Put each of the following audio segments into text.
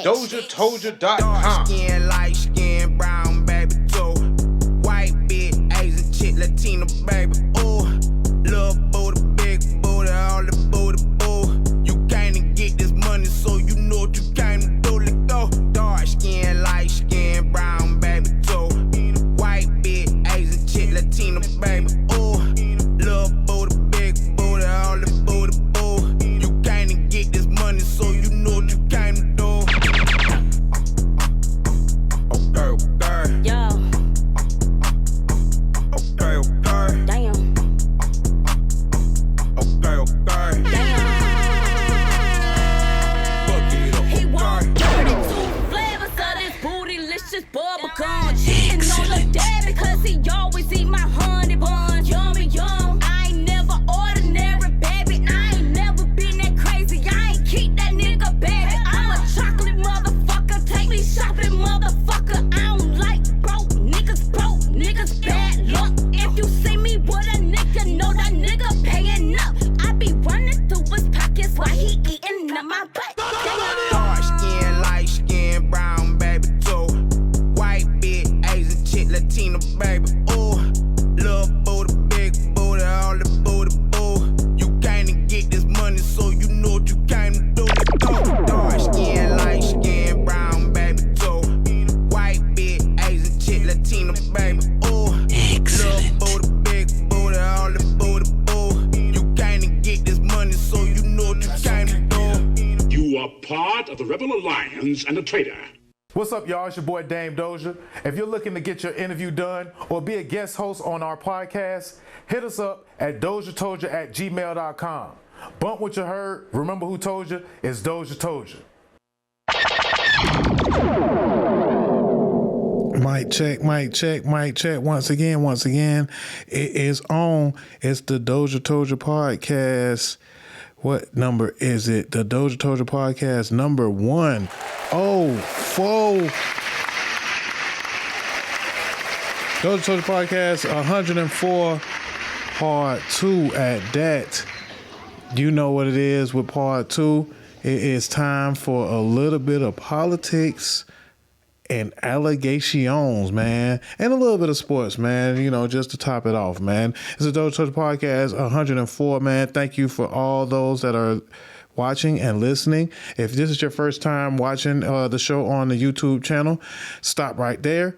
DozhaToldya.com. Dark skin, light skin, brown baby too. White bitch, Asian chick, Latina baby. Ooh, little booty, big booty, all the booty, boo. You came to get this money, so you know what you came to do. Let's go. Dark skin, light skin, brown baby too. White bitch, Asian chick, Latina baby. Ooh, little booty, big booty, all the booty, boo. You came to get this money, so you know what you came to do. Yo. Okay. Damn. Okay. Damn. He want 32 flavors of this bootylicious bubblegum. Cheating on the dad because he always eat my honey bun. Yummy yum. I ain't never ordinary, baby. I ain't never been that crazy. I ain't keep that nigga, baby. I'm a chocolate motherfucker. Take me shopping, motherfucker. I don't like broke niggas bad luck. If you see me with a nigga, know that nigga paying up. I be running through his pockets while he eating up my butt. Dark skin, light skin, brown baby too. White bitch, Asian chick, Latina baby. Ooh, little booty, big booty, all the booty, boo. You came to get this money, so you know what you came to do. Let's go. Dark skin, light skin, brown baby too. White bitch, Asian chick, Latina baby. Ooh, little booty, big booty, all the booty, boo. You came to get this money, so you know what you came to do. You are part of the Rebel Alliance and a traitor. What's up, y'all? It's your boy Dame Dozha. If you're looking to get your interview done or be a guest host on our podcast, hit us up at DozhaToldya.COM. Bump what you heard. Remember who told you? It's DozhaToldya. Mic check. Once again, it is on. It's the DozhaToldya Podcast. What number is it? The DozhaToldya Podcast number 104. DozhaToldya Podcast 104, part 2 at that. You know what it is with part 2. It is time for a little bit of politics and allegations, man, and a little bit of sports, man, you know, just to top it off, man. It's the DozhaToldya Podcast 104, man. Thank you for all those that are watching and listening. If this is your first time watching the show on the YouTube channel, stop right there.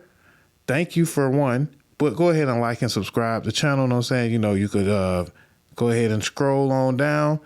Thank you for one, but go ahead and like and subscribe to the channel. You know what I'm saying? You know, you could go ahead and scroll on down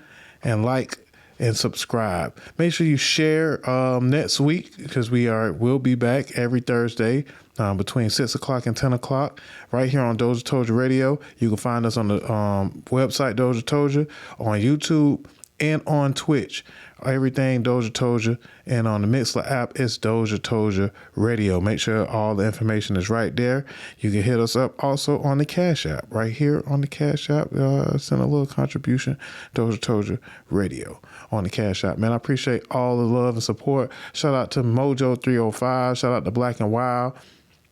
and like and subscribe. Make sure you share next week, because we'll be back every Thursday between 6 o'clock and 10 o'clock right here on DozhaToldya Radio. You can find us on the website DozhaToldya, on YouTube, and on Twitch. Everything DozhaToldya, and on the Mixler app, it's DozhaToldya Radio. Make sure all the information is right there. You can hit us up also on the Cash App. Right here on the Cash App, send a little contribution, DozhaToldya Radio on the Cash App. Man, I appreciate all the love and support. Shout out to Mojo305. Shout out to Black and Wild.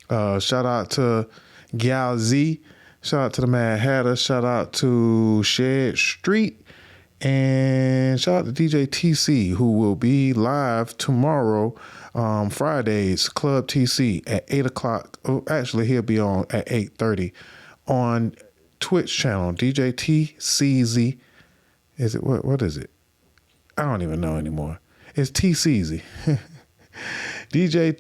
Shout out to Gal Z. Shout out to the Mad Hatter. Shout out to Shed Street. And shout out to DJ TC, who will be live tomorrow, Fridays, Club TC at 8 o'clock. Oh, actually, he'll be on at 8:30 on Twitch channel, DJ TCZ. Is it, what is it? I don't even know anymore. It's TCZ. DJ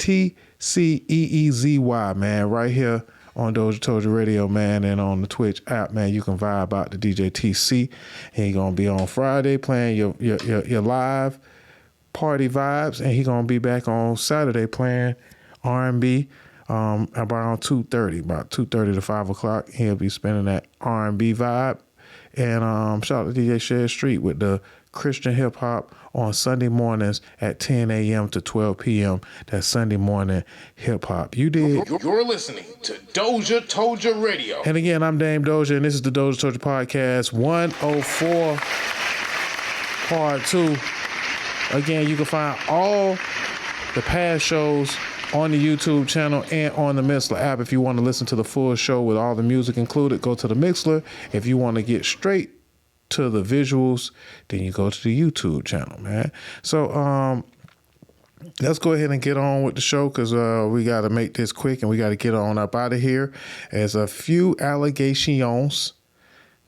TCEEZY, man, right here on DozhaToldya Radio, man, and on the Twitch app, man. You can vibe out to DJ TC. He gonna be on Friday playing your live party vibes, and he gonna be back on Saturday playing R&B about 2:30 to 5 o'clock. He'll be spinning that R&B vibe. And shout out to DJ Shed Street with the Christian hip hop on Sunday mornings at 10 a.m. to 12 p.m. That's Sunday morning hip hop. You did. You're listening to DozhaToldya Radio. And again, I'm Dame Dozha, and this is the DozhaToldya Podcast 104, part 2. Again, you can find all the past shows on the YouTube channel and on the Mixler app. If you want to listen to the full show with all the music included, go to the Mixler. If you want to get straight to the visuals, then you go to the YouTube channel, man. So let's go ahead and get on with the show because we got to make this quick and we got to get on up out of here. There's a few allegations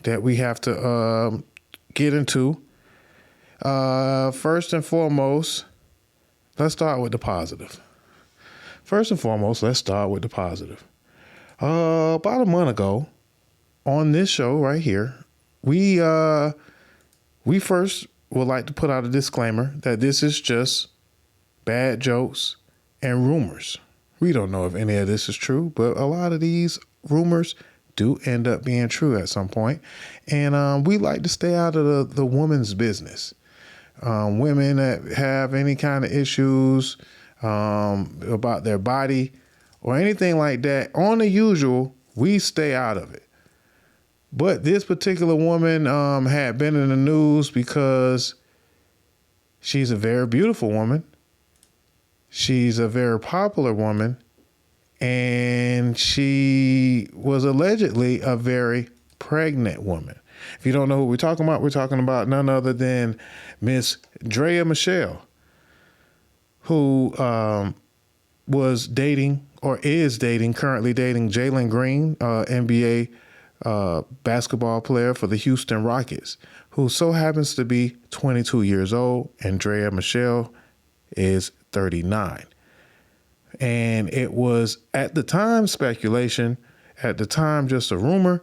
that we have to get into. First and foremost, let's start with the positive. About a month ago, on this show right here, we first would like to put out a disclaimer that this is just bad jokes and rumors. We don't know if any of this is true, but a lot of these rumors do end up being true at some point. And we like to stay out of the woman's business. Women that have any kind of issues about their body or anything like that, on the usual, we stay out of it. But this particular woman had been in the news because she's a very beautiful woman. She's a very popular woman. And she was allegedly a very pregnant woman. If you don't know who we're talking about none other than Miss Draya Michele, who was dating or is currently dating Jalen Green, NBA basketball player for the Houston Rockets, who so happens to be 22 years old, and Draya Michele is 39. And it was at the time speculation, at the time just a rumor,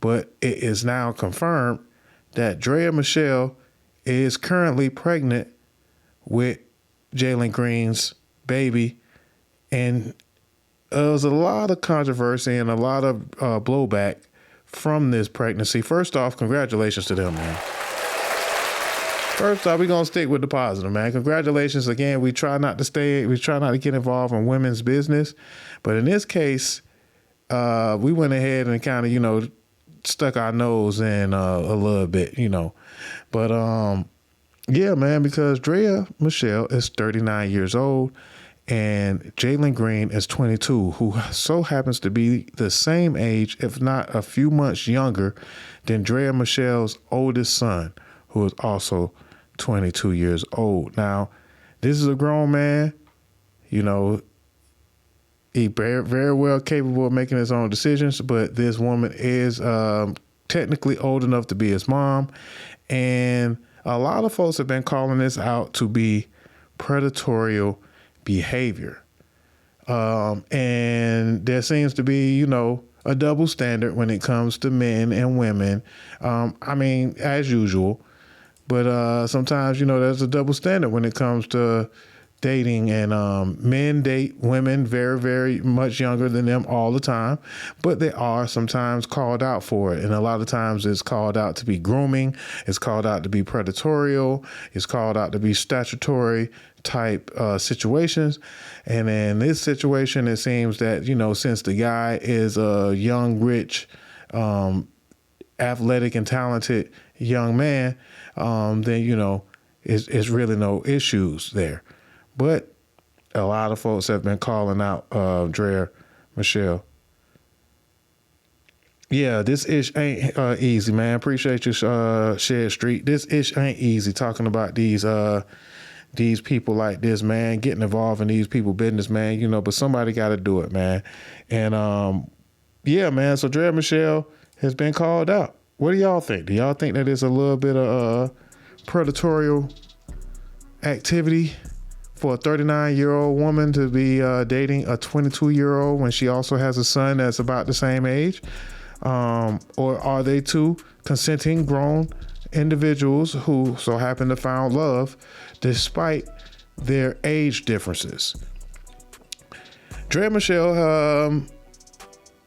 but it is now confirmed that Draya Michele is currently pregnant with Jalen Green's baby. And there was a lot of controversy and a lot of blowback from this pregnancy. First off, congratulations to them, man. First off, we're going to stick with the positive, man. Congratulations. Again, we try not to get involved in women's business. But in this case, we went ahead and kind of, stuck our nose in a little bit, But, yeah, man, because Draya Michele is 39 years old and Jalen Green is 22, who so happens to be the same age, if not a few months younger, than Draya Michele's oldest son, who is also 22 years old. Now, this is a grown man, he very, very well capable of making his own decisions, but this woman is technically old enough to be his mom. And a lot of folks have been calling this out to be predatory behavior. And there seems to be, a double standard when it comes to men and women. As usual, but sometimes, there's a double standard when it comes to dating, and men date women very, very much younger than them all the time, but they are sometimes called out for it. And a lot of times it's called out to be grooming, it's called out to be predatory, it's called out to be statutory type situations. And in this situation, it seems that, since the guy is a young, rich, athletic and talented young man, then, it's really no issues there. But a lot of folks have been calling out Draya Michele. Yeah, this ish ain't easy, man. Appreciate you, Shed Street. This ish ain't easy, talking about these people like this, man, getting involved in these people business, man, but somebody got to do it, man. And yeah, man, so Draya Michele has been called out. What do y'all think? Do y'all think that it's a little bit of predatory activity for a 39-year-old woman to be dating a 22-year-old when she also has a son that's about the same age? Or are they two consenting grown individuals who so happen to find love despite their age differences? Draya Michele,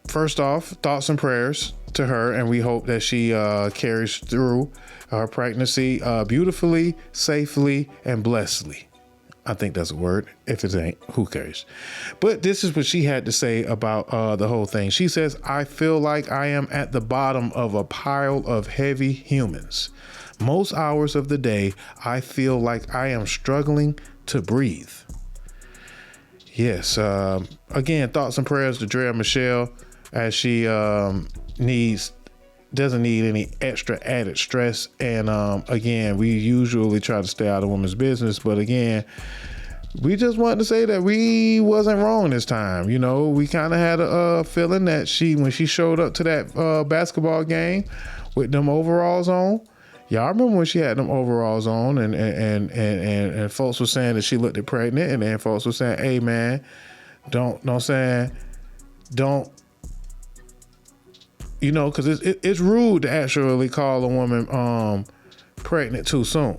first off, thoughts and prayers to her, and we hope that she carries through her pregnancy beautifully, safely, and blessedly. I think that's a word. If it ain't, who cares? But this is what she had to say about the whole thing. She says, "I feel like I am at the bottom of a pile of heavy humans. Most hours of the day, I feel like I am struggling to breathe." Yes. Again, thoughts and prayers to Draya Michele as she doesn't need any extra added stress. And again, we usually try to stay out of women's business, but again, we just wanted to say that we wasn't wrong this time. You know, we kind of had a feeling that when she showed up to that basketball game with them overalls on. Y'all remember when she had them overalls on and folks were saying that she looked pregnant, and then folks were saying, hey man, don't, you know, because it's rude to actually call a woman pregnant too soon.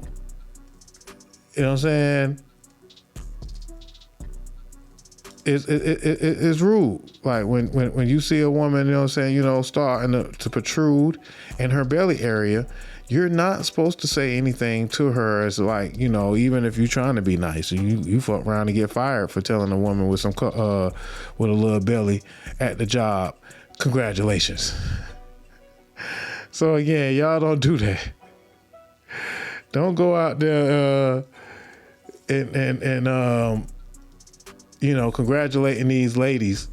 You know what I'm saying? It's rude. Like when you see a woman, you know what I'm saying, you know, starting to protrude in her belly area, you're not supposed to say anything to her as like, you know, even if you're trying to be nice, you fuck around and get fired for telling a woman with with a little belly at the job, congratulations. So again, y'all don't do that. Don't go out there and you know, congratulating these ladies,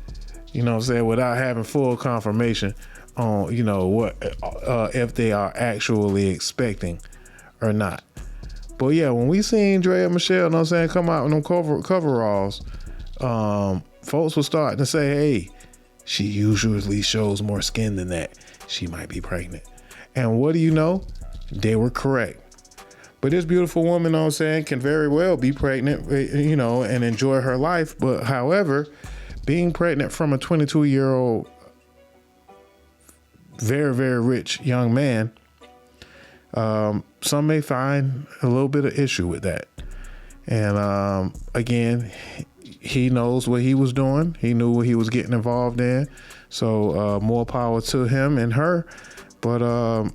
you know what I'm saying, without having full confirmation on, you know, what if they are actually expecting or not. But yeah, when we seen Draya Michele, you know what I'm saying, come out with them coveralls, folks were starting to say, hey, she usually shows more skin than that. She might be pregnant. And what do you know? They were correct. But this beautiful woman, you know what I'm saying, can very well be pregnant, you know, and enjoy her life. But however, being pregnant from a 22-year-old, very, very rich young man, some may find a little bit of issue with that. And again, he knows what he was doing. He knew what he was getting involved in. So more power to him and her. But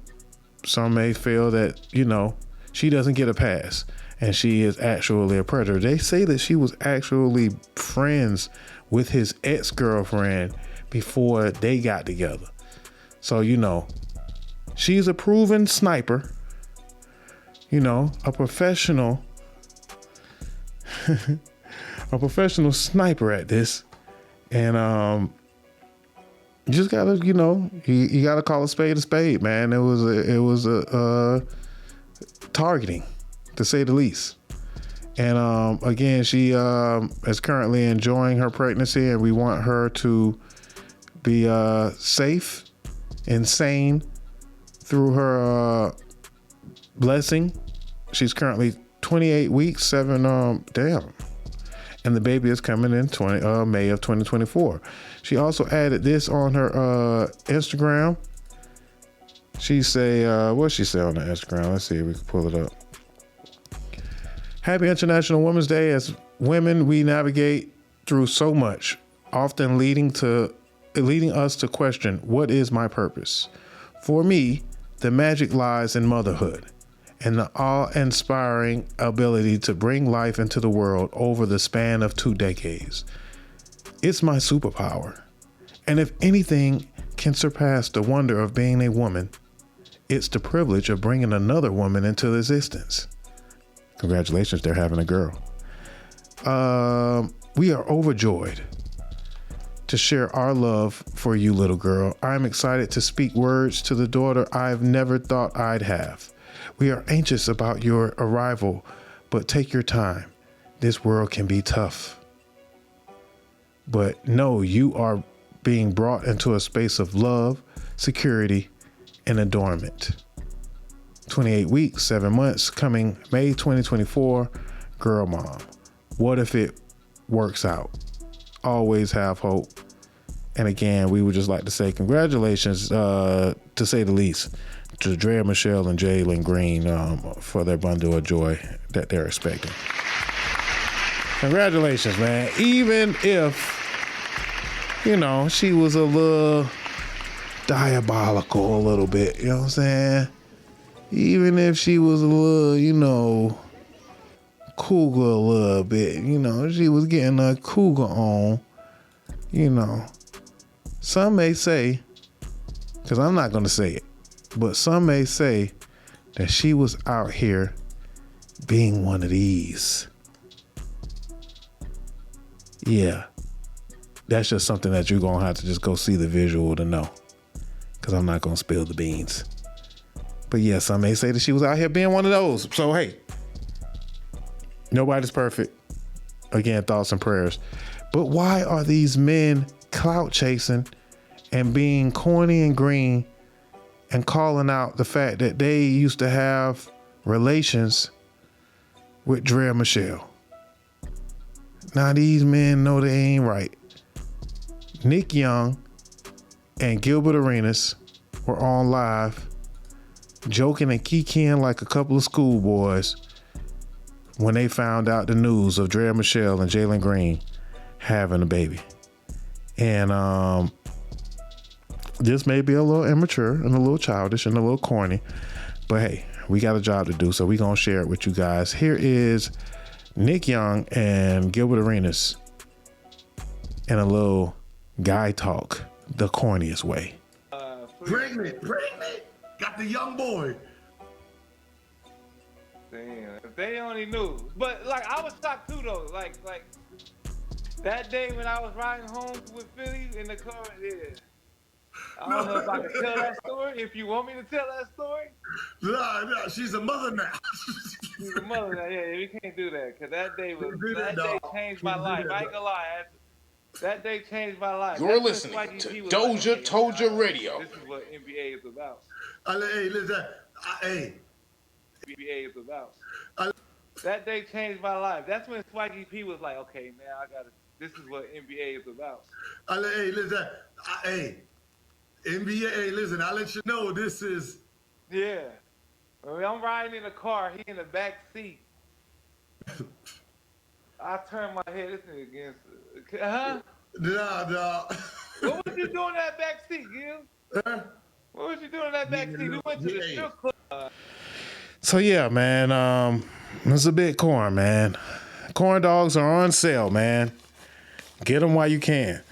some may feel that, you know, she doesn't get a pass and she is actually a predator. They say that she was actually friends with his ex-girlfriend before they got together. So, you know, she's a proven sniper, you know, a professional sniper at this. And you just gotta, you know, you gotta call a spade, man. It was a targeting, to say the least. And again, she is currently enjoying her pregnancy, and we want her to be safe and sane through her blessing. She's currently 28 weeks, 7 and the baby is coming in May of 2024. She also added this on her Instagram. She say, what'd she say on the Instagram? Let's see if we can pull it up. Happy International Women's Day. As women, we navigate through so much, often leading us to question, what is my purpose? For me, the magic lies in motherhood and the awe-inspiring ability to bring life into the world over the span of 2 decades. It's my superpower. And if anything can surpass the wonder of being a woman, it's the privilege of bringing another woman into existence. Congratulations, they're having a girl. We are overjoyed to share our love for you, little girl. I'm excited to speak words to the daughter I've never thought I'd have. We are anxious about your arrival, but take your time. This world can be tough. But know you are being brought into a space of love, security, and adornment. 28 weeks, 7 months, coming May 2024, girl mom. What if it works out? Always have hope. And again, we would just like to say congratulations, to say the least, to Draya Michele and Jalen Green for their bundle of joy that they're expecting. Congratulations, man. Even if, you know, she was a little diabolical a little bit, you know what I'm saying? Even if she was a little, you know, cougar a little bit, you know, she was getting a cougar on, you know. Some may say, because I'm not going to say it, but some may say that she was out here being one of these. Yeah. That's just something that you're going to have to just go see the visual to know, because I'm not going to spill the beans. But yeah, some may say that she was out here being one of those. So, hey, nobody's perfect. again, thoughts and prayers. But why are these men clout chasing and being corny and green and calling out the fact that they used to have relations with Draya Michele? Now these men know they ain't right. Nick Young and Gilbert Arenas were on live joking and kikiing like a couple of schoolboys when they found out the news of Draya Michele and Jalen Green having a baby. And this may be a little immature and a little childish and a little corny, but hey, we got a job to do, so we gonna share it with you guys. Here is Nick Young and Gilbert Arenas in a little guy talk, the corniest way. Pregnant, got the young boy. Damn, if they only knew. But like, I was shocked too though. Like that day when I was riding home with Philly in the car. Yeah. I don't know if I can tell that story. If you want me to tell that story. No, she's a mother now. She's a mother now. Yeah, we can't do that because that day changed my life. I ain't gonna lie. That day changed my life. You're listening to DozhaToldya Radio. This is what NBA is about. Hey, listen. NBA is about. That day changed my life. That's when Swaggy P was like, okay, man, this is what NBA is about. Hey, listen. NBA, listen, I'll let you know this is. Yeah. When I'm riding in the car, he in the back seat. I turned my head, this nigga against. Huh? Nah. What was you doing in that back seat, Gil? Huh? What was you doing in that back seat? We went to the strip club. So yeah, man, it's a bit corn, man. Corn dogs are on sale, man. Get them while you can.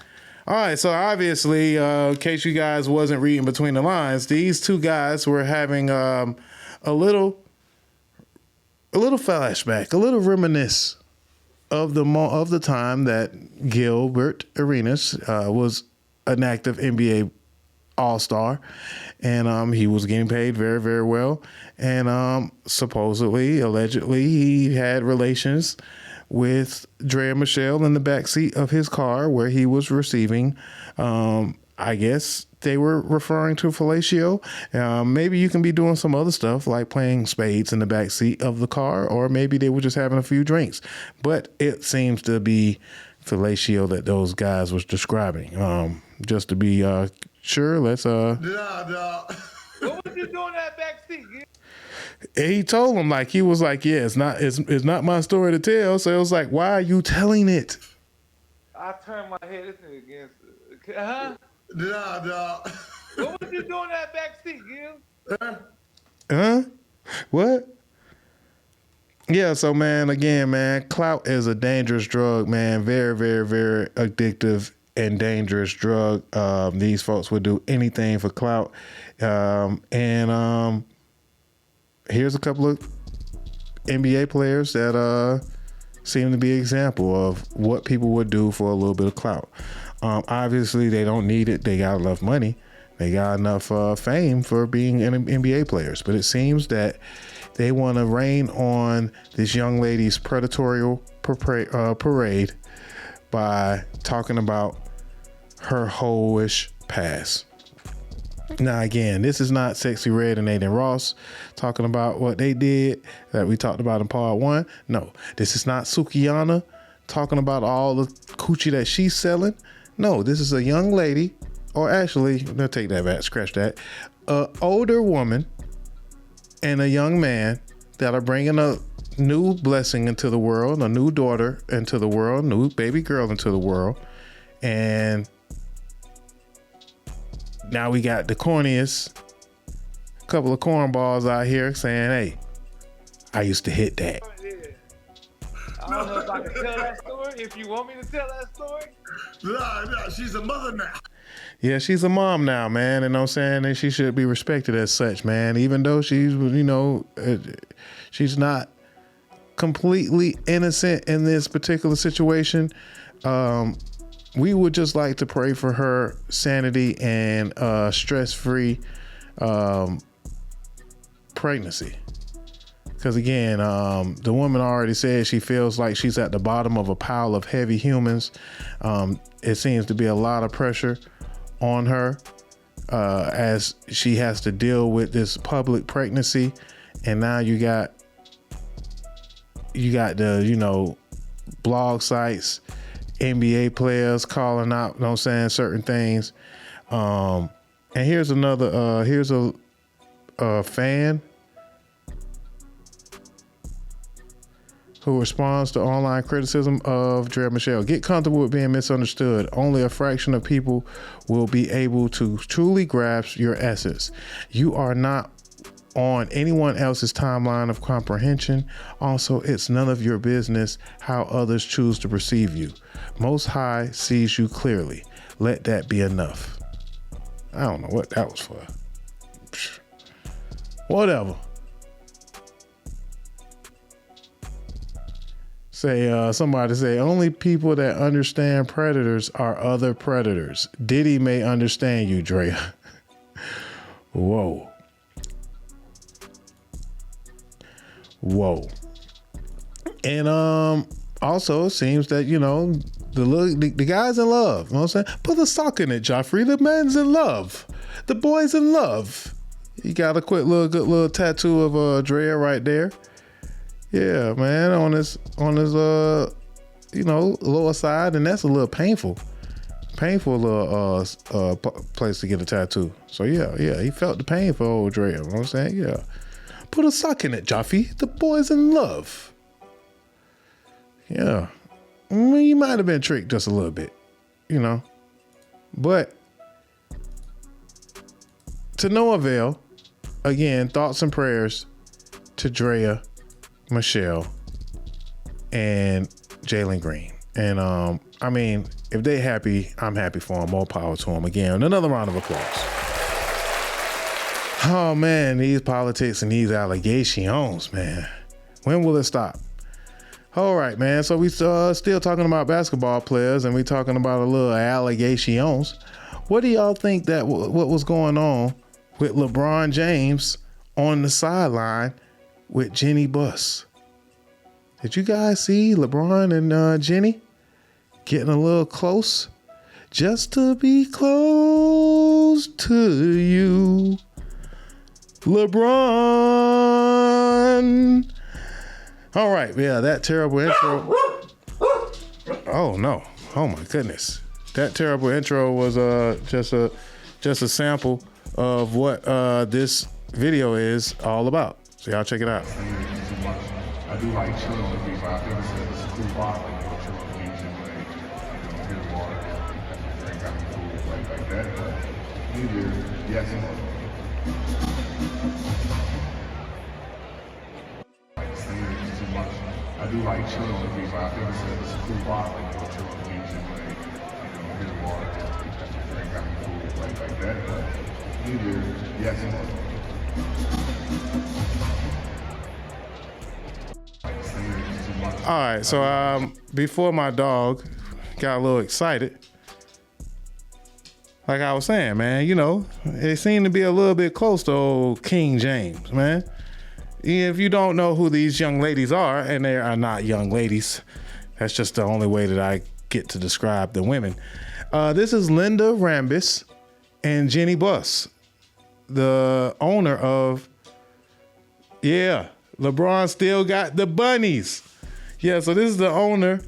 All right, so obviously, in case you guys wasn't reading between the lines, these two guys were having a little flashback, a little reminisce of the time that Gilbert Arenas was an active NBA All-Star, and he was getting paid very, very well, and supposedly, allegedly, he had relations with Draya Michele in the backseat of his car where he was receiving, I guess they were referring to fellatio. Maybe you can be doing some other stuff like playing spades in the backseat of the car, or maybe they were just having a few drinks. But it seems to be fellatio that those guys was describing. Just to be sure, let's... What was you doing in that backseat? He told him, like, he was like, yeah, it's not my story to tell. So it was like, why are you telling it? I turned my head, this nigga against. Huh? Nah. What was you doing in that backseat, Gil? Huh? What? Yeah, so man, again, man, clout is a dangerous drug, man. Very, very, very addictive and dangerous drug. These folks would do anything for clout. Here's a couple of NBA players that seem to be an example of what people would do for a little bit of clout. Obviously, they don't need it. They got enough money. They got enough fame for being NBA players. But it seems that they want to rain on this young lady's predatory parade by talking about her whole-ish past. Now, again, this is not Sexy Red and Aiden Ross talking about what they did that we talked about in part 1. No, this is not Sukiyana talking about all the coochie that she's selling. No, this is a young lady, or actually, let's take that back, scratch that. An older woman and a young man that are bringing a new blessing into the world, a new daughter into the world, new baby girl into the world. And now we got the corniest couple of cornballs out here saying, hey, I used to hit that. I don't know if I can tell that story. If you want me to tell that story. Nah, she's a mother now. Yeah, she's a mom now, man. And I'm saying that she should be respected as such, man. Even though she's, she's not completely innocent in this particular situation. We would just like to pray for her sanity and stress-free pregnancy. Because again, the woman already said she feels like she's at the bottom of a pile of heavy humans. It seems to be a lot of pressure on her as she has to deal with this public pregnancy. And now you got the, blog sites, NBA players calling out, you know what I'm saying, certain things. And here's another, here's a fan who responds to online criticism of Draya Michele. Get comfortable with being misunderstood. Only a fraction of people will be able to truly grasp your essence. You are not on anyone else's timeline of comprehension. Also, it's none of your business how others choose to perceive you. Most High sees you clearly. Let that be enough. I don't know what that was for. Whatever. Somebody say, only people that understand predators are other predators. Diddy may understand you, Draya. Whoa. And also it seems that, the guy's in love. You know what I'm saying? Put a sock in it, Joffrey. The man's in love. The boy's in love. He got a good little tattoo of Draya right there. Yeah, man, on his lower side, and that's a little painful little place to get a tattoo. So yeah, he felt the pain for old Draya. You know what I'm saying? Yeah. Put a sock in it, Joffy. The boy's in love. Yeah. I mean, you might have been tricked just a little bit, but to no avail. Again, thoughts and prayers to Draya Michele and Jalen Green. And I mean, if they happy, I'm happy for them. More power to them. Again, another round of applause. Oh man, these politics and these allegations, man. When will it stop? All right, man. So we still talking about basketball players, and we talking about a little allegations. What do y'all think that what was going on with LeBron James on the sideline with Jeanie Buss? Did you guys see LeBron and Jeanie getting a little close? Just to be close to you, LeBron. All right, yeah, that terrible intro. Oh no! Oh my goodness! That terrible intro was just a sample of what this video is all about. So y'all check it out. I do like chilling with people. I think it's a cool vibe, like chilling with music, hit water, drink out food, like that. But New Year's, yes, too much. I do like chilling with people. I think it's a cool vibe, like chilling with music, hit water, drink out food, like that. But New Year's, yes, All right, so before my dog got a little excited, like I was saying, man, it seemed to be a little bit close to old King James, man. If you don't know who these young ladies are, and they are not young ladies, that's just the only way that I get to describe the women. This is Linda Rambis and Jeanie Buss, the owner of, LeBron still got the bunnies. Yeah, so this is the owner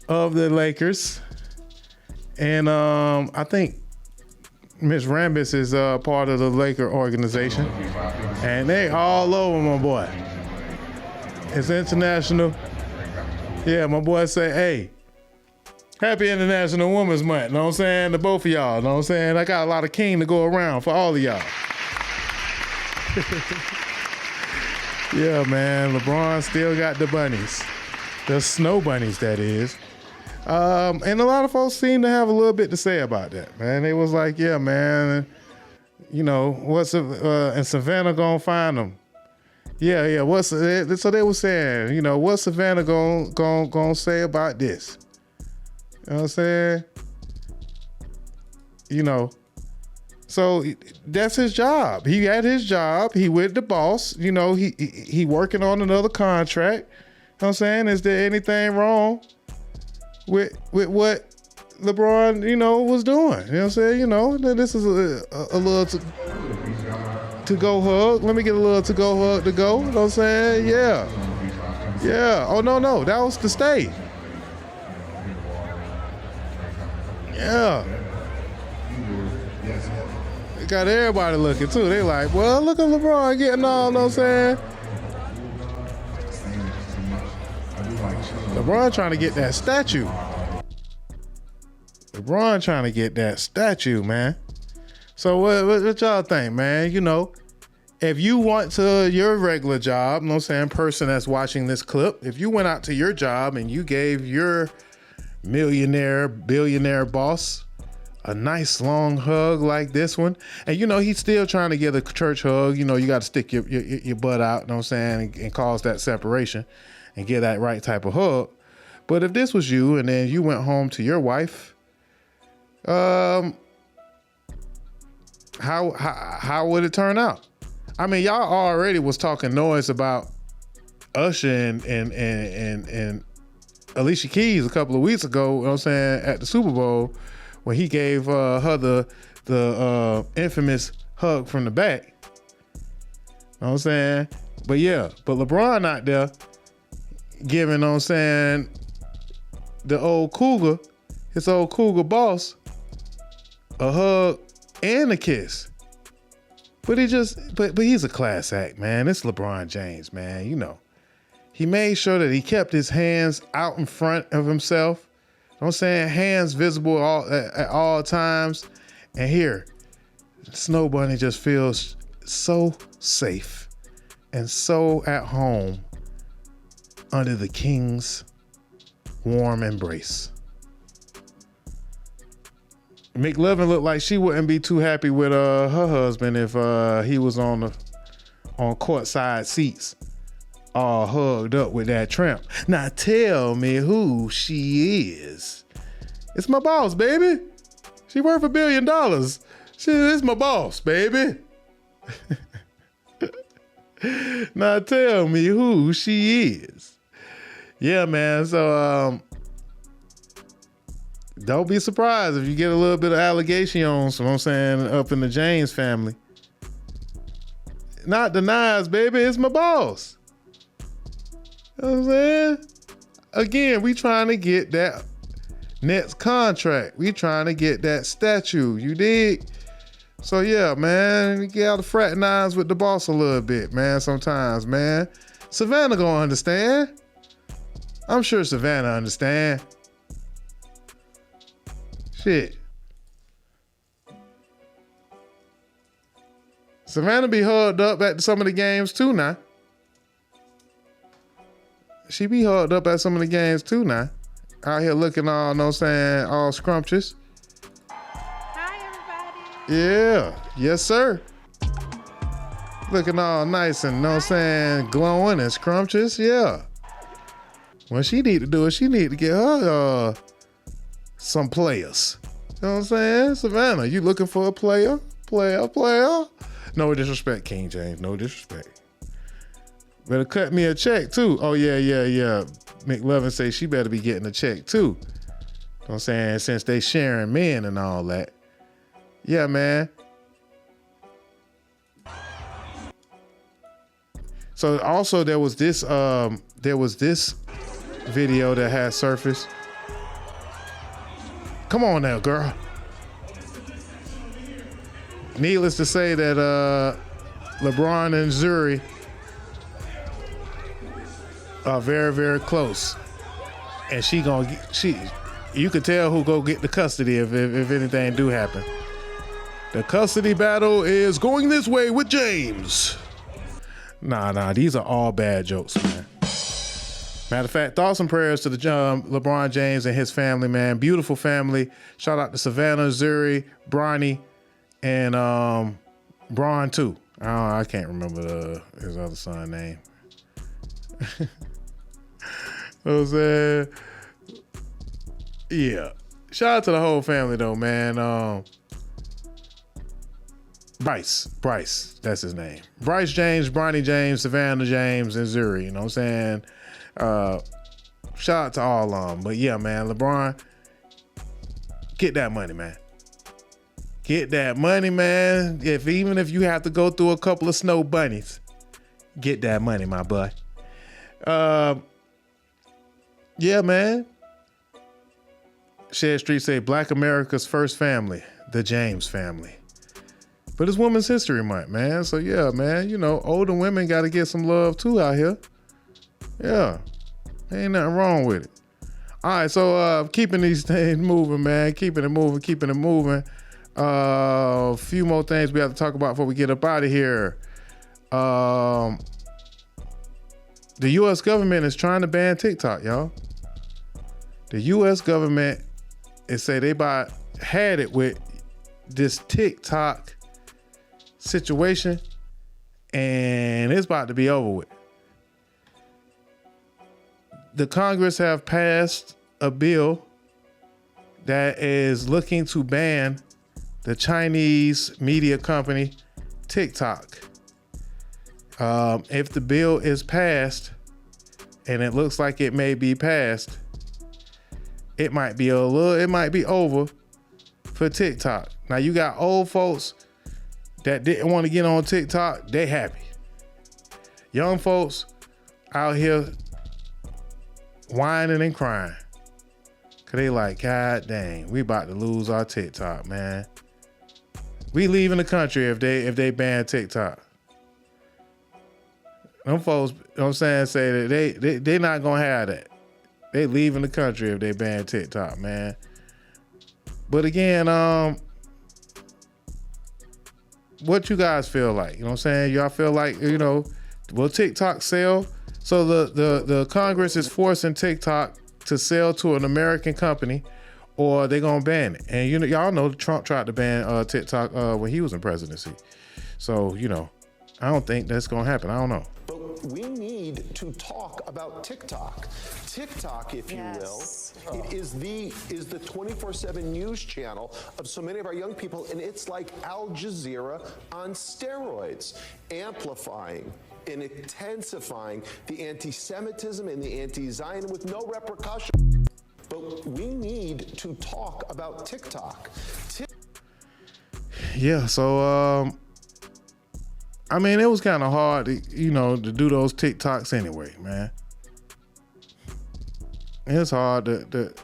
of the Lakers. And I think Miss Rambis is part of the Laker organization. And they all over my boy. It's international. Yeah, my boy say, hey, happy International Women's Month. Know what I'm saying? To both of y'all. Know what I'm saying? I got a lot of king to go around for all of y'all. Yeah, man. LeBron still got the bunnies. The snow bunnies, that is. And a lot of folks seem to have a little bit to say about that, man. They was like, yeah, man, what's and Savannah gonna find them? Yeah. So they were saying, what's Savannah gonna say about this? You know what I'm saying? So that's his job. He had his job. He with the boss. You know, he working on another contract. You know what I'm saying? Is there anything wrong with what LeBron, you know, was doing? You know what I'm saying? You know, this is a little to-go hug. Let me get a little to-go hug to go. You know what I'm saying? Yeah. Yeah. Oh, no. That was to stay. Yeah. They got everybody looking, too. They like, well, look at LeBron getting all, you know what I'm saying? LeBron trying to get that statue. LeBron trying to get that statue, man. So what y'all think, man? You know, if you went to your regular job, you know what I'm saying, person that's watching this clip, if you went out to your job and you gave your millionaire, billionaire boss a nice long hug like this one, and you know, he's still trying to get a church hug, you know, you got to stick your butt out, you know what I'm saying, and cause that separation and get that right type of hug. But if this was you and then you went home to your wife, how would it turn out? I mean, y'all already was talking noise about Usher and Alicia Keys a couple of weeks ago, you know what I'm saying, at the Super Bowl when he gave her the infamous hug from the back. You know what I'm saying? But yeah, but LeBron out there giving, you know what I'm saying, the old Cougar, his old Cougar boss, a hug and a kiss. But he's a class act, man. It's LeBron James, man. You know, he made sure that he kept his hands out in front of himself. You know what I'm saying? Hands visible at all times. And here, Snow Bunny just feels so safe and so at home under the king's warm embrace. McLovin looked like she wouldn't be too happy with her husband if he was on courtside seats, all hugged up with that tramp. Now tell me who she is. It's my boss, baby. She worth $1 billion. She is my boss, baby. Now tell me who she is. Yeah, man. So don't be surprised if you get a little bit of allegation on, so I'm saying, up in the James family. Not denies, baby. It's my boss. You know what I'm saying? Again, we trying to get that next contract. We trying to get that statue. You dig? So yeah, man, you gotta fraternize with the boss a little bit, man, sometimes, man. Savannah gonna understand. I'm sure Savannah understand. Shit. Savannah be hugged up at some of the games too now. She be hugged up at some of the games too now. Out here looking all, know what I'm saying, all scrumptious. Hi, everybody. Yeah. Yes, sir. Looking all nice and, know what I'm saying, glowing and scrumptious. Yeah. What she need to do is she need to get her some players. You know what I'm saying? Savannah, you looking for a player? Player. No disrespect, King James. No disrespect. Better cut me a check too. Oh yeah. McLovin say she better be getting a check too. You know what I'm saying? Since they sharing men and all that. Yeah, man. So also there was this video that had surfaced. Come on now, girl. Needless to say that LeBron and Zuri are very, very close. And you could tell who go get the custody if anything do happen. The custody battle is going this way with James. Nah, these are all bad jokes, man. Matter of fact, thoughts and prayers to the LeBron James and his family, man. Beautiful family. Shout out to Savannah, Zuri, Bronny, and Braun too. I can't remember his other son's name. You know what I'm saying? Yeah. Shout out to the whole family though, man. Bryce, that's his name. Bryce James, Bronny James, Savannah James, and Zuri, you know what I'm saying? Shout out to all of them. But yeah, man, LeBron, get that money, man. Get that money, man. Even if you have to go through a couple of snow bunnies, get that money, my boy. Yeah, man. Shed Street say Black America's first family, the James family. But it's Women's History Month, man. So yeah, man, you know, older women got to get some love too out here. Yeah, ain't nothing wrong with it. All right, so keeping these things moving, man. Keeping it moving. A few more things we have to talk about before we get up out of here. The U.S. government is trying to ban TikTok, y'all. The U.S. government is say they had it with this TikTok situation, and it's about to be over with. The Congress have passed a bill that is looking to ban the Chinese media company TikTok. If the bill is passed, and it looks like it may be passed, it might be over for TikTok. Now you got old folks that didn't want to get on TikTok, they happy. Young folks out here whining and crying. Cause they like, God dang, we about to lose our TikTok, man. We leaving the country if they ban TikTok. Them folks, you know what I'm saying, say that they not gonna have that. They leaving the country if they ban TikTok, man. But again, what you guys feel like? You know what I'm saying? Y'all feel like, you know, will TikTok sell? So the Congress is forcing TikTok to sell to an American company, or they gonna ban it. And you know, y'all know Trump tried to ban TikTok when he was in presidency. So, you know, I don't think that's gonna happen. I don't know. But we need to talk about TikTok. TikTok, if you will, it is the 24/7 news channel of so many of our young people, and it's like Al Jazeera on steroids, amplifying and intensifying the anti-Semitism and the anti-Zionism with no repercussion. But we need to talk about TikTok. Yeah, so I mean, it was kind of hard to, you know, to do those TikToks anyway, man. It's hard to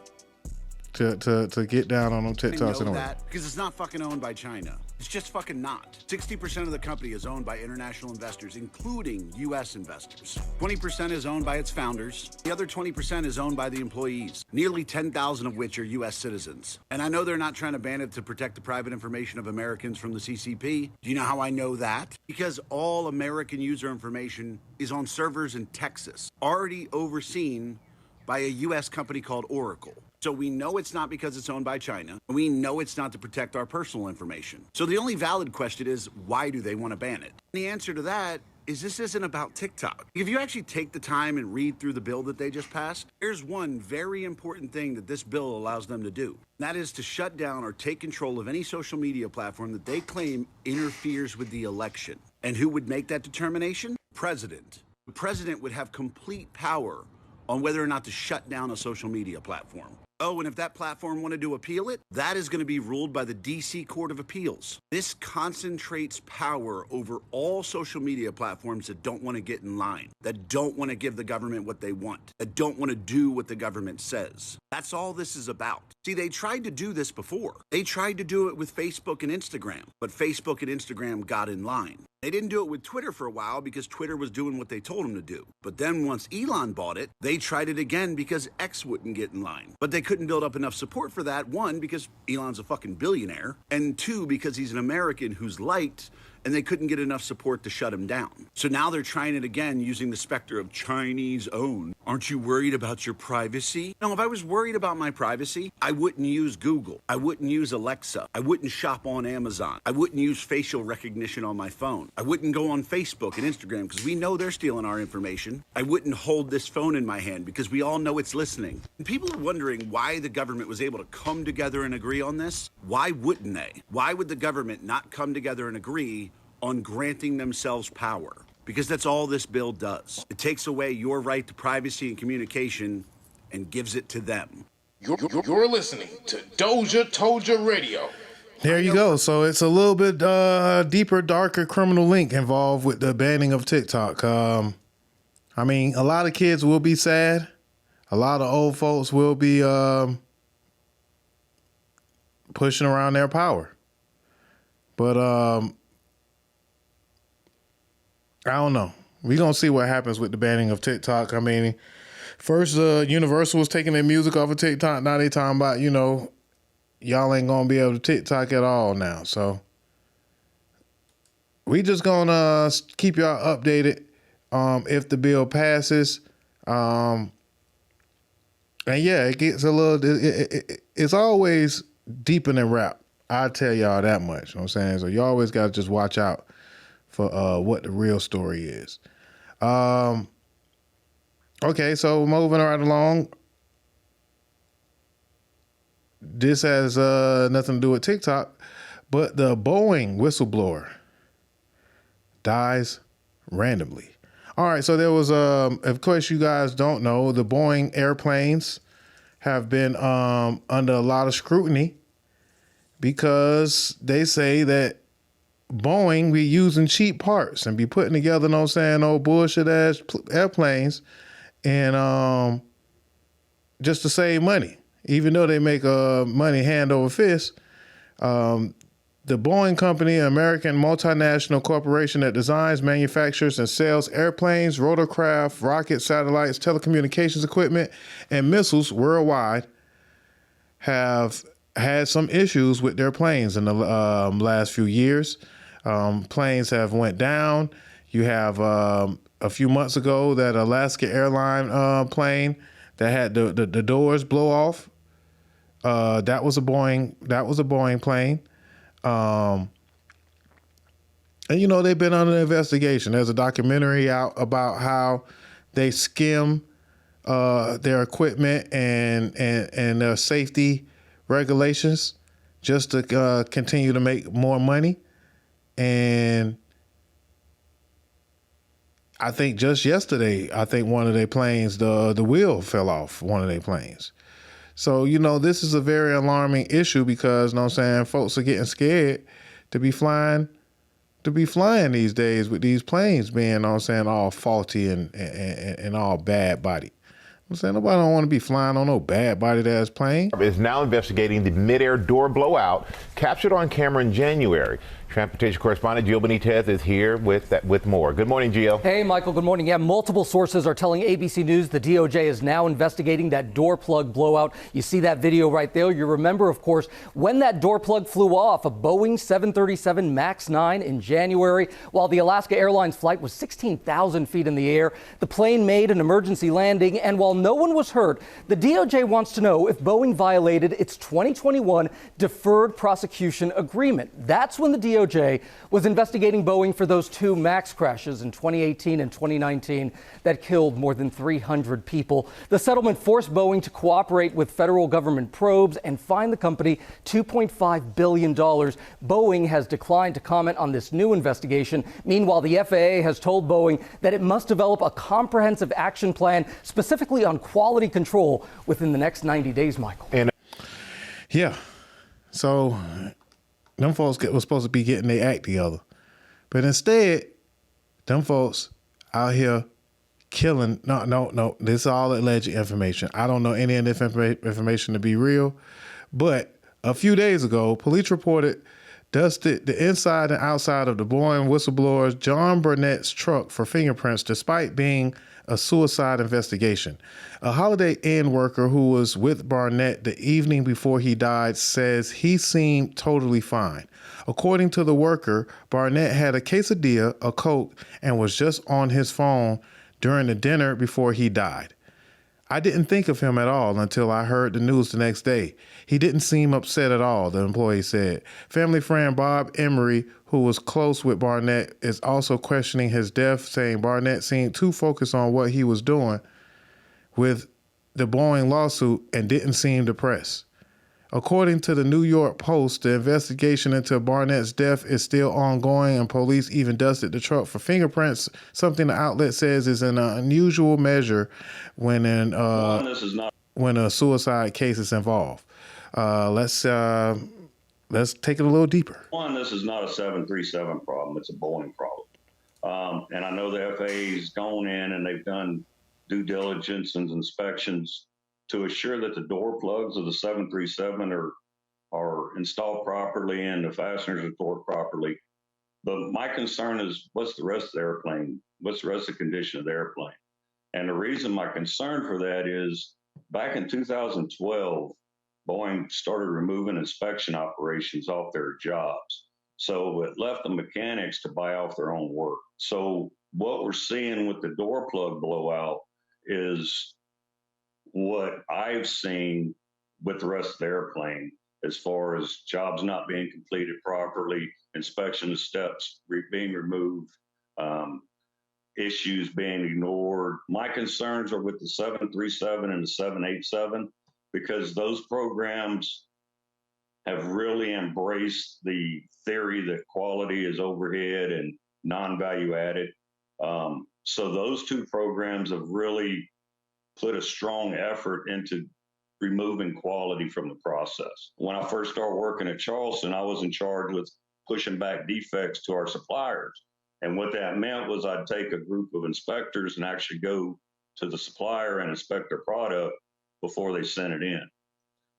get down on them TikToks anyway. That because it's not fucking owned by China. It's just fucking not. 60% of the company is owned by international investors, including U.S. investors. 20% is owned by its founders. The other 20% is owned by the employees, nearly 10,000 of which are U.S. citizens. And I know they're not trying to ban it to protect the private information of Americans from the CCP. Do you know how I know that? Because all American user information is on servers in Texas, already overseen by a U.S. company called Oracle. So we know it's not because it's owned by China, and we know it's not to protect our personal information. So the only valid question is, why do they want to ban it? And the answer to that is this isn't about TikTok. If you actually take the time and read through the bill that they just passed, here's one very important thing that this bill allows them to do. That is to shut down or take control of any social media platform that they claim interferes with the election. And who would make that determination? President. The president would have complete power on whether or not to shut down a social media platform. Oh, and if that platform wanted to appeal it, that is going to be ruled by the D.C. Court of Appeals. This concentrates power over all social media platforms that don't want to get in line, that don't want to give the government what they want, that don't want to do what the government says. That's all this is about. See, they tried to do this before. They tried to do it with Facebook and Instagram, but Facebook and Instagram got in line. They didn't do it with Twitter for a while because Twitter was doing what they told them to do. But then once Elon bought it, they tried it again because X wouldn't get in line. But they couldn't build up enough support for that, one, because Elon's a fucking billionaire, and two, because he's an American who's liked and they couldn't get enough support to shut him down. So now they're trying it again using the specter of Chinese owned. Aren't you worried about your privacy? No, if I was worried about my privacy, I wouldn't use Google. I wouldn't use Alexa. I wouldn't shop on Amazon. I wouldn't use facial recognition on my phone. I wouldn't go on Facebook and Instagram because we know they're stealing our information. I wouldn't hold this phone in my hand because we all know it's listening. And people are wondering why the government was able to come together and agree on this. Why wouldn't they? Why would the government not come together and agree on granting themselves power? Because that's all this bill does. It takes away your right to privacy and communication and gives it to them. You're listening to DozhaToldya Radio. There you go. So it's a little bit deeper, darker criminal link involved with the banning of TikTok. I mean, a lot of kids will be sad. A lot of old folks will be pushing around their power. But I don't know. We're going to see what happens with the banning of TikTok. I mean, first Universal was taking their music off of TikTok. Now they talking about, y'all ain't going to be able to TikTok at all now. So we just going to keep y'all updated if the bill passes. And yeah, it gets a little, it's always deeper than rap. I tell y'all that much. You know what I'm saying? So you always got to just watch out for what the real story is. Okay, so moving right along. This has nothing to do with TikTok, but the Boeing whistleblower dies randomly. All right, so there was, of course, you guys don't know, the Boeing airplanes have been under a lot of scrutiny because they say that Boeing be using cheap parts and be putting together, know what I'm saying, old bullshit ass airplanes and just to save money. Even though they make money hand over fist, the Boeing Company, an American multinational corporation that designs, manufactures, and sells airplanes, rotorcraft, rockets, satellites, telecommunications equipment, and missiles worldwide, have had some issues with their planes in the last few years. Planes have went down. You have a few months ago that Alaska airline plane that had the doors blow off. That was a Boeing plane. And they've been under investigation. There's a documentary out about how they skim their equipment and their safety regulations just to continue to make more money. And I think just yesterday, one of their planes, the wheel fell off one of their planes. So, this is a very alarming issue because, you know what I'm saying, folks are getting scared to be flying these days with these planes being, you know what I'm saying, all faulty and all bad body. I'm saying nobody don't want to be flying on no bad bodied ass plane. Is now investigating the midair door blowout captured on camera in January. Transportation correspondent Gio Benitez is here with more. Good morning, Gio. Hey, Michael. Good morning. Yeah, multiple sources are telling ABC News the DOJ is now investigating that door plug blowout. You see that video right there. You remember, of course, when that door plug flew off a Boeing 737 MAX 9 in January. While the Alaska Airlines flight was 16,000 feet in the air, the plane made an emergency landing. And while no one was hurt, the DOJ wants to know if Boeing violated its 2021 deferred prosecution agreement. That's when the DOJ was investigating Boeing for those two MAX crashes in 2018 and 2019 that killed more than 300 people. The settlement forced Boeing to cooperate with federal government probes and fine the company $2.5 billion. Boeing has declined to comment on this new investigation. Meanwhile, the FAA has told Boeing that it must develop a comprehensive action plan specifically on quality control within the next 90 days, Michael. Yeah. So them folks was supposed to be getting their act together. But instead, them folks out here killing. No. This is all alleged information. I don't know any of this information to be real. But a few days ago, police reported dusted the inside and outside of the Boeing whistleblower's John Burnett's truck for fingerprints, despite being a suicide investigation. A Holiday Inn worker who was with Barnett the evening before he died says he seemed totally fine. According to the worker, Barnett had a quesadilla, a Coke, and was just on his phone during the dinner before he died. I didn't think of him at all until I heard the news the next day. He didn't seem upset at all, the employee said. Family friend Bob Emery, who was close with Barnett, is also questioning his death, saying Barnett seemed too focused on what he was doing with the Boeing lawsuit and didn't seem depressed. According to the New York Post, the investigation into Barnett's death is still ongoing, and police even dusted the truck for fingerprints, something the outlet says is an unusual measure when a suicide case is involved. Let's take it a little deeper. One, this is not a 737 problem. It's a Boeing problem. And I know the FAA's gone in and they've done due diligence and inspections to assure that the door plugs of the 737 are installed properly and the fasteners are torqued properly. But my concern is, what's the rest of the airplane? What's the rest of the condition of the airplane? And the reason my concern for that is back in 2012, Boeing started removing inspection operations off their jobs. So it left the mechanics to buy off their own work. So what we're seeing with the door plug blowout is what I've seen with the rest of the airplane, as far as jobs not being completed properly, inspection of steps being removed, issues being ignored. My concerns are with the 737 and the 787, because those programs have really embraced the theory that quality is overhead and non-value added. So those two programs have really put a strong effort into removing quality from the process. When I first started working at Charleston, I was in charge with pushing back defects to our suppliers. And what that meant was I'd take a group of inspectors and actually go to the supplier and inspect their product before they sent it in.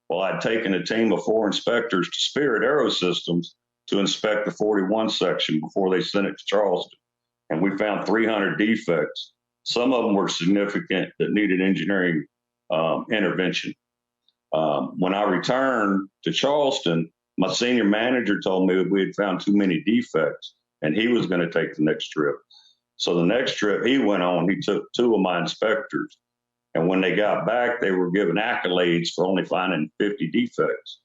Well, I'd taken a team of 4 inspectors to Spirit Aerosystems to inspect the 41 section before they sent it to Charleston. And we found 300 defects. Some of them were significant that needed engineering intervention. When I returned to Charleston, my senior manager told me that we had found too many defects and he was going to take the next trip. So the next trip he went on, he took 2 of my inspectors. And when they got back, they were given accolades for only finding 50 defects.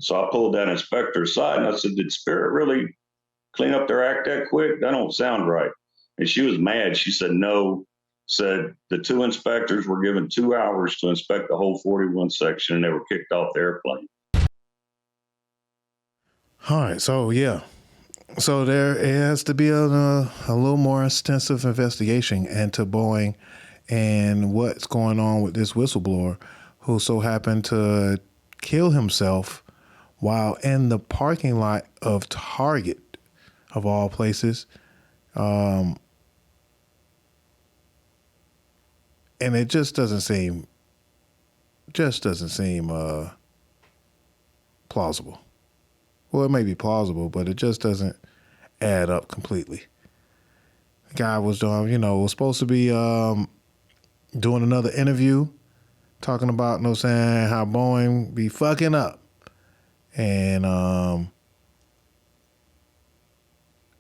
So I pulled that inspector aside and I said, did Spirit really clean up their act that quick? That don't sound right. And she was mad. She said, no, said the 2 inspectors were given 2 hours to inspect the whole 41 section and they were kicked off the airplane. All right. So, yeah. So it has to be a little more extensive investigation into Boeing and what's going on with this whistleblower who so happened to kill himself while in the parking lot of Target, of all places. And it just doesn't seem plausible. Well, it may be plausible, but it just doesn't add up completely. The guy was doing, was supposed to be doing another interview, talking about, how Boeing be fucking up. And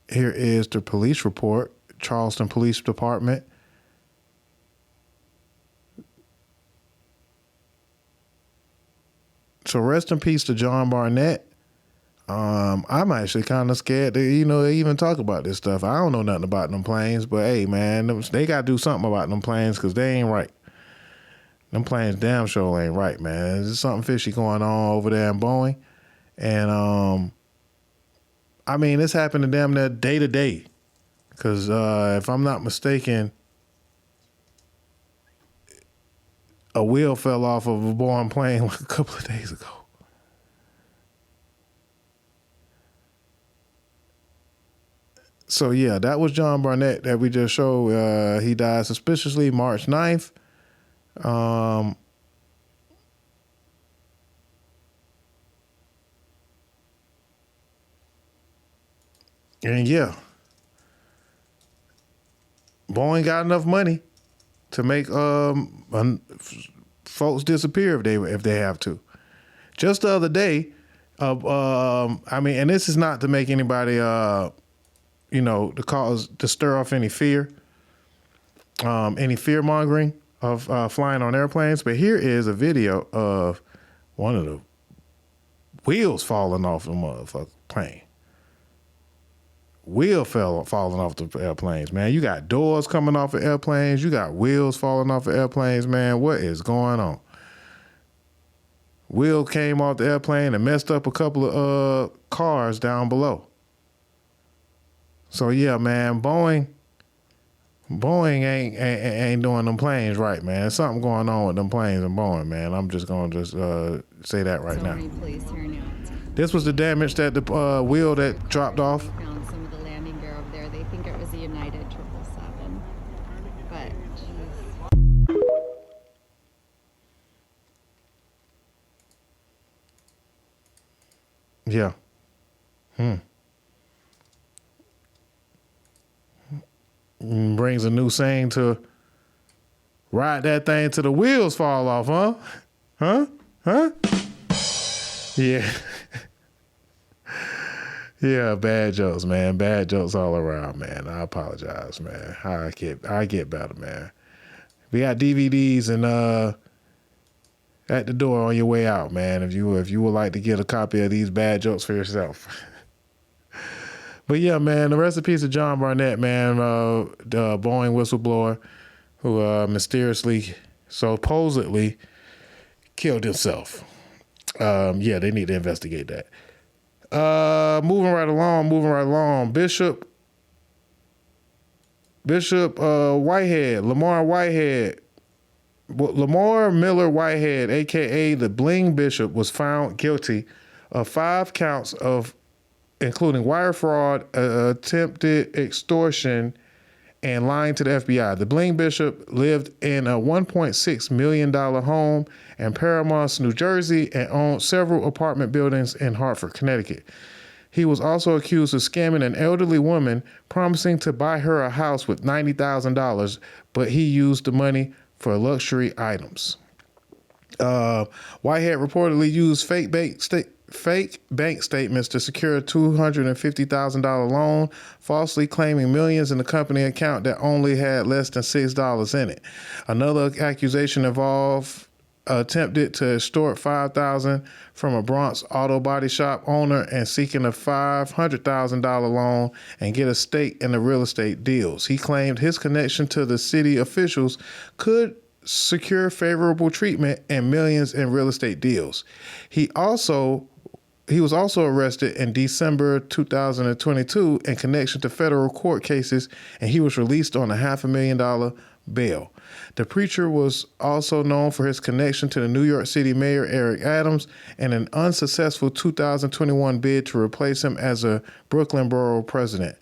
here is the police report, Charleston Police Department. So rest in peace to John Barnett. I'm actually kind of scared to, even talk about this stuff. I don't know nothing about them planes, but hey, man, they got to do something about them planes because they ain't right. Them planes damn sure ain't right, man. There's something fishy going on over there in Boeing. And, it's happening damn near day to day. Because if I'm not mistaken, a wheel fell off of a Boeing plane like a couple of days ago. So, yeah, that was John Barnett that we just showed. He died suspiciously March 9th. And, yeah, Boeing got enough money to make folks disappear if they have to. Just the other day, and this is not to make anybody, to stir off any fear, any fear mongering of flying on airplanes. But here is a video of one of the wheels falling off the motherfucking plane. Wheel falling off the airplanes, man. You got doors coming off of airplanes. You got wheels falling off of airplanes, man. What is going on? Wheel came off the airplane and messed up a couple of cars down below. So yeah, man, Boeing ain't doing them planes right, man. There's something going on with them planes and Boeing, man. I'm just gonna say that right now. This was the damage that the wheel that dropped off. Found some of the landing gear over there. They think it was a United 777, but yeah. Brings a new saying to ride that thing till the wheels fall off, huh? Yeah. Yeah, bad jokes, man. Bad jokes all around, man. I apologize, man. I get better, man. We got DVDs and at the door on your way out, man. If you would like to get a copy of these bad jokes for yourself. But yeah, man, the rest in peace of John Barnett, man, the Boeing whistleblower who mysteriously, supposedly killed himself. Yeah, they need to investigate that. Moving right along. Bishop Whitehead, Lamar Miller Whitehead, a.k.a. the Bling Bishop, was found guilty of 5 counts of including wire fraud, attempted extortion, and lying to the FBI. The Bling Bishop lived in a $1.6 million home in Paramount, New Jersey, and owned several apartment buildings in Hartford, Connecticut. He was also accused of scamming an elderly woman, promising to buy her a house with $90,000, but he used the money for luxury items. Whitehead reportedly used fake bank statements to secure a $250,000 loan, falsely claiming millions in the company account that only had less than $6 in it. Another accusation involved attempted to extort $5,000 from a Bronx auto body shop owner and seeking a $500,000 loan and get a stake in the real estate deals. He claimed his connection to the city officials could secure favorable treatment and millions in real estate deals. He was also arrested in December 2022 in connection to federal court cases, and he was released on a $500,000 bail. The preacher was also known for his connection to the New York City Mayor Eric Adams and an unsuccessful 2021 bid to replace him as a Brooklyn borough president.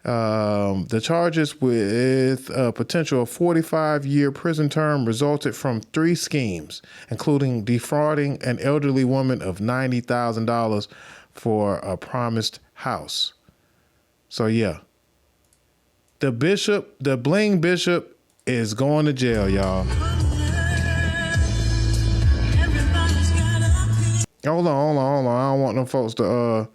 The charges with a potential 45-year prison term resulted from 3 schemes, including defrauding an elderly woman of $90,000 for a promised house. So yeah, the Bling Bishop is going to jail, y'all. Hold on. I don't want them folks to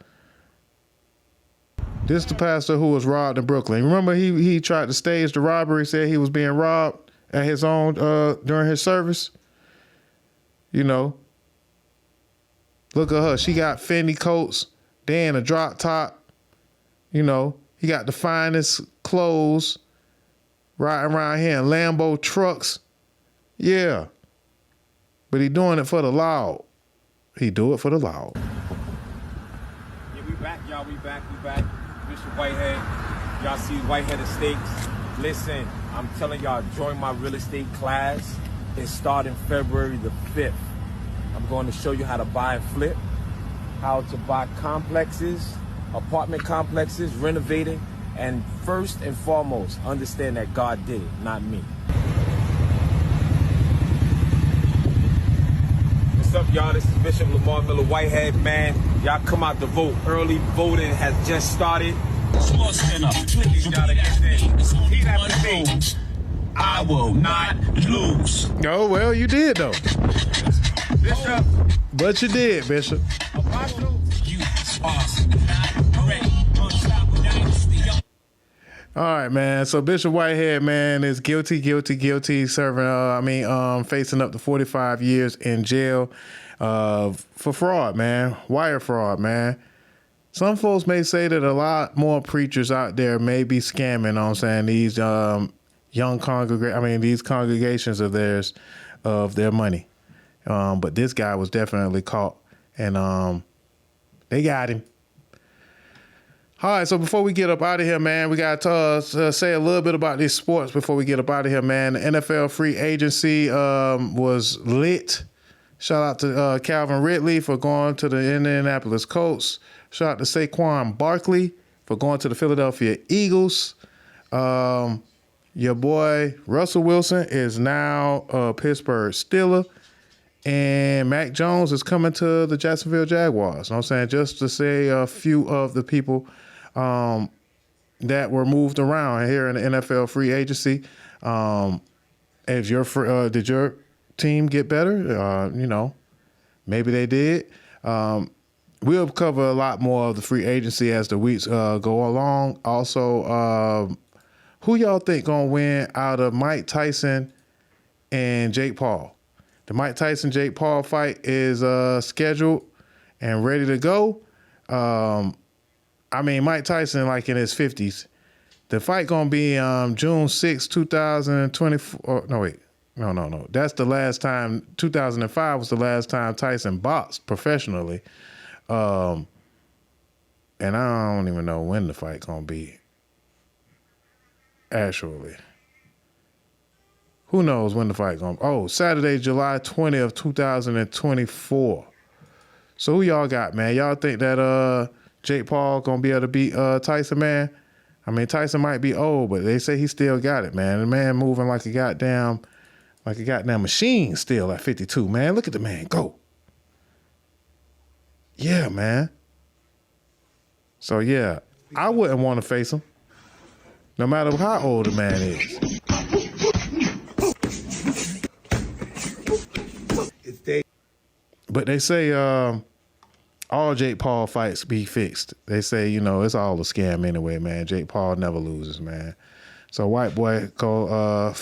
This is the pastor who was robbed in Brooklyn. Remember he tried to stage the robbery, said he was being robbed at his own during his service. You know. Look at her. She got Fendi coats, then a drop top. You know, he got the finest clothes riding around here in Lambo trucks. Yeah. But he doing it for the loud. He do it for the loud. Yeah, we back, y'all. We back. Bishop Whitehead. Y'all see Whitehead Estates. Listen, I'm telling y'all, join my real estate class. It's starting February the 5th. I'm going to show you how to buy and flip, how to buy complexes, apartment complexes, renovating, and first and foremost, understand that God did it, not me. What's up, y'all? This is Bishop Lamar Miller Whitehead, man. Y'all come out to vote. Early voting has just started. Please, y'all, to get there. Heat after day. I will not lose. Oh, well, you did, though. Bishop. But you did, Bishop. Apostle. You are not ready. Unstoppable dynasty. All right, man. So Bishop Whitehead, man, is guilty, serving, facing up to 45 years in jail for fraud, man. Wire fraud, man. Some folks may say that a lot more preachers out there may be scamming, you know what I'm saying, these these congregations of theirs, of their money. But this guy was definitely caught, and they got him. All right, so before we get up out of here, man, we got to say a little bit about these sports before we get up out of here, man. The NFL free agency was lit. Shout out to Calvin Ridley for going to the Indianapolis Colts. Shout out to Saquon Barkley for going to the Philadelphia Eagles. Your boy Russell Wilson is now a Pittsburgh Steeler. And Mac Jones is coming to the Jacksonville Jaguars. You know what I'm saying? Just to say a few of the people that were moved around here in the NFL free agency. Did your team get better? Maybe they did. We'll cover a lot more of the free agency as the weeks go along. Also, who y'all think gonna win out of Mike Tyson and Jake Paul? The Mike Tyson-Jake Paul fight is scheduled and ready to go. Mike Tyson like in his 50s. The fight gonna be June 6, 2024. No. That's the last time. 2005 was the last time Tyson boxed professionally. And I don't even know when the fight gonna be. Actually. Who knows when the fight going to be? Oh, Saturday, July 20th, 2024. So who y'all got, man? Y'all think that Jake Paul going to be able to beat Tyson, man? Tyson might be old, but they say he still got it, man. The man moving like a goddamn machine still at 52, man. Look at the man go. Yeah, man. So, yeah, I wouldn't want to face him, no matter how old the man is. But they say all Jake Paul fights be fixed. They say, it's all a scam anyway, man. Jake Paul never loses, man. So white boy gonna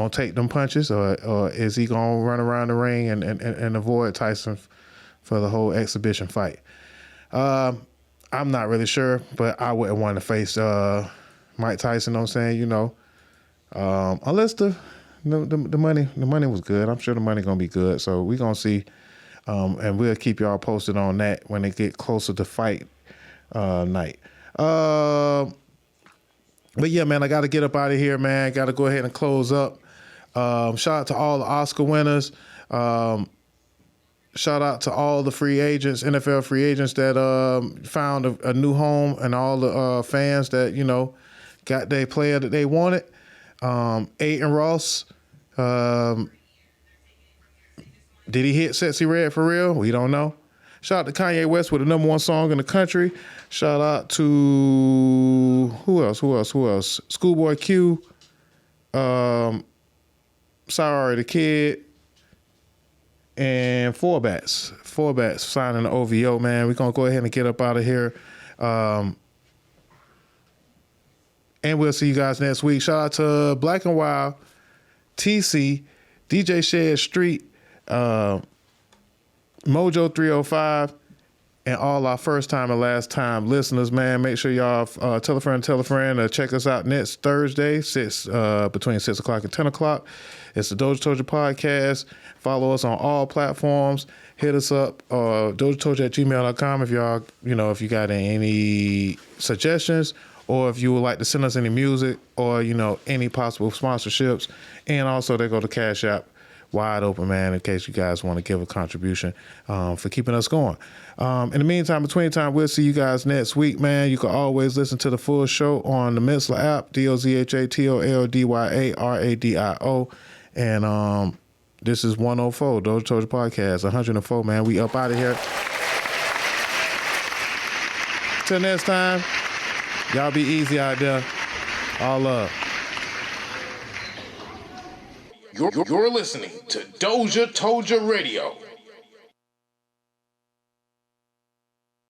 take them punches, or is he gonna run around the ring and avoid Tyson for the whole exhibition fight? I'm not really sure, but I wouldn't want to face Mike Tyson. You know what I'm saying, unless the money was good. I'm sure the money gonna be good. So we gonna see, and we'll keep y'all posted on that when it get closer to fight night. But yeah, man, I got to get up out of here, man. Got to go ahead and close up. Shout out to all the Oscar winners. Shout out to all the free agents, NFL free agents that found a new home, and all the fans that got their player that they wanted. Aiden Ross, did he hit Sexy Red for real? We don't know. Shout out to Kanye West with the #1 song in the country. Shout out to who else? Schoolboy Q, Sorry the Kid, and Four Bats signing the OVO, man. We're gonna go ahead and get up out of here. And we'll see you guys next week. Shout out to Black and Wild, TC, DJ Shed Street, Mojo 305, and all our first time and last time listeners, man. Make sure y'all tell a friend, check us out next Thursday, between 6 o'clock and 10 o'clock. It's the DozhaToldya Podcast. Follow us on all platforms. Hit us up, DozhaToldya.COM if y'all, if you got any suggestions, or if you would like to send us any music, or, any possible sponsorships. And also, they go to Cash App wide open, man, in case you guys want to give a contribution for keeping us going. In the meantime, between time, we'll see you guys next week, man. You can always listen to the full show on the Mixler app, DozhaToldya Radio. And this is 104, DozhaToldya Podcast, 104, man. We up out of here. Till next time. Y'all be easy out there. All love. You're listening to DozhaToldya Radio.